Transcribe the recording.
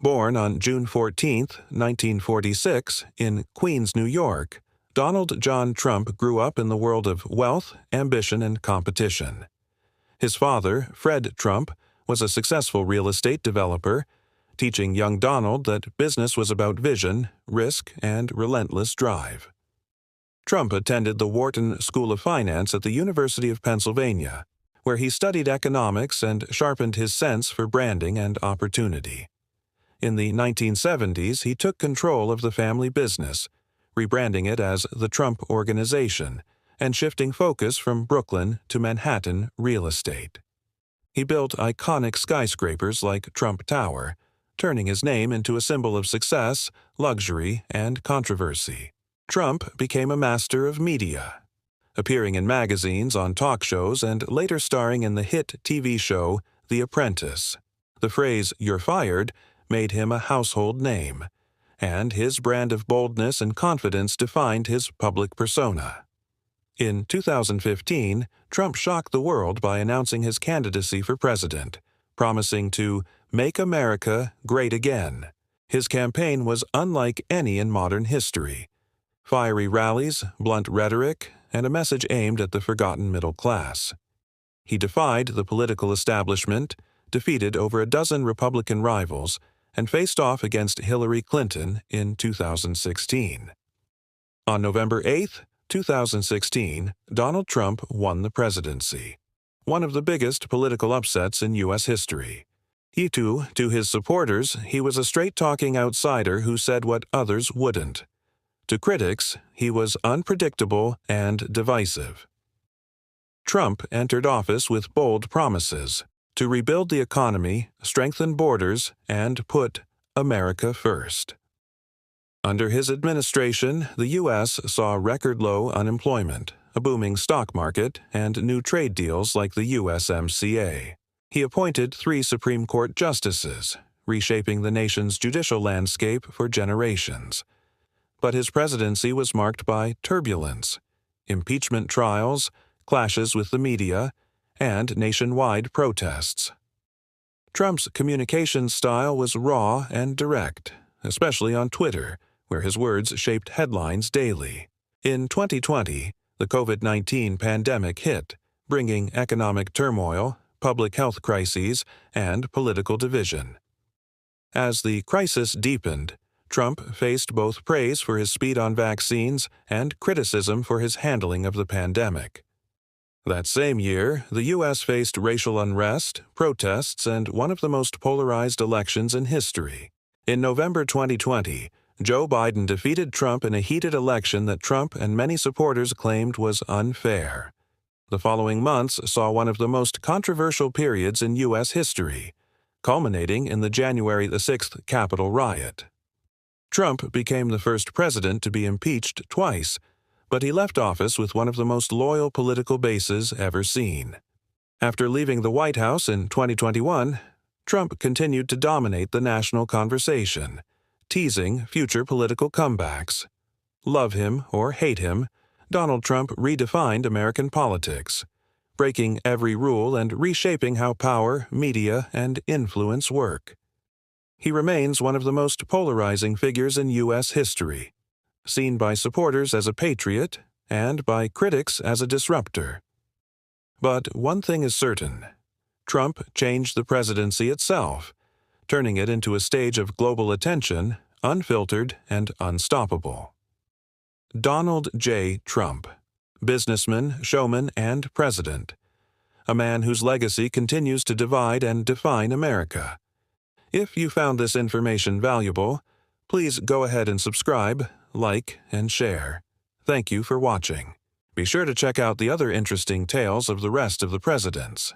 Born on June 14, 1946, in Queens, New York, Donald John Trump grew up in the world of wealth, ambition, and competition. His father, Fred Trump, was a successful real estate developer, teaching young Donald that business was about vision, risk, and relentless drive. Trump attended the Wharton School of Finance at the University of Pennsylvania, where he studied economics and sharpened his sense for branding and opportunity. In the 1970s, he took control of the family business, rebranding it as the Trump Organization and shifting focus from Brooklyn to Manhattan real estate. He built iconic skyscrapers like Trump Tower, turning his name into a symbol of success, luxury, and controversy. Trump became a master of media, appearing in magazines, on talk shows, and later starring in the hit TV show The Apprentice. The phrase, "You're fired," made him a household name, and his brand of boldness and confidence defined his public persona. In 2015, Trump shocked the world by announcing his candidacy for president, promising to make America great again. His campaign was unlike any in modern history. Fiery rallies, blunt rhetoric, and a message aimed at the forgotten middle class. He defied the political establishment, defeated over a dozen Republican rivals, and faced off against Hillary Clinton in 2016. On November 8, 2016, Donald Trump won the presidency, one of the biggest political upsets in U.S. history. To his supporters, he was a straight-talking outsider who said what others wouldn't. To critics, he was unpredictable and divisive. Trump entered office with bold promises to rebuild the economy, strengthen borders, and put America first. Under his administration, the U.S. saw record-low unemployment, a booming stock market, and new trade deals like the USMCA. He appointed 3 Supreme Court justices, reshaping the nation's judicial landscape for generations. But his presidency was marked by turbulence, impeachment trials, clashes with the media, and nationwide protests. Trump's communication style was raw and direct, especially on Twitter, where his words shaped headlines daily. In 2020, the COVID-19 pandemic hit, bringing economic turmoil, public health crises, and political division. As the crisis deepened, Trump faced both praise for his speed on vaccines and criticism for his handling of the pandemic. That same year, the U.S. faced racial unrest, protests, and one of the most polarized elections in history. In November 2020, Joe Biden defeated Trump in a heated election that Trump and many supporters claimed was unfair. The following months saw one of the most controversial periods in U.S. history, culminating in the January 6th Capitol riot. Trump became the first president to be impeached twice, but he left office with one of the most loyal political bases ever seen. After leaving the White House in 2021, Trump continued to dominate the national conversation, teasing future political comebacks. Love him or hate him, Donald Trump redefined American politics, breaking every rule and reshaping how power, media, and influence work. He remains one of the most polarizing figures in U.S. history, seen by supporters as a patriot and by critics as a disruptor. But one thing is certain: Trump changed the presidency itself, turning it into a stage of global attention, unfiltered and unstoppable. Donald J. Trump, businessman, showman, and president, a man whose legacy continues to divide and define America. If you found this information valuable, please go ahead and subscribe, like, and share. Thank you for watching. Be sure to check out the other interesting tales of the rest of the presidents.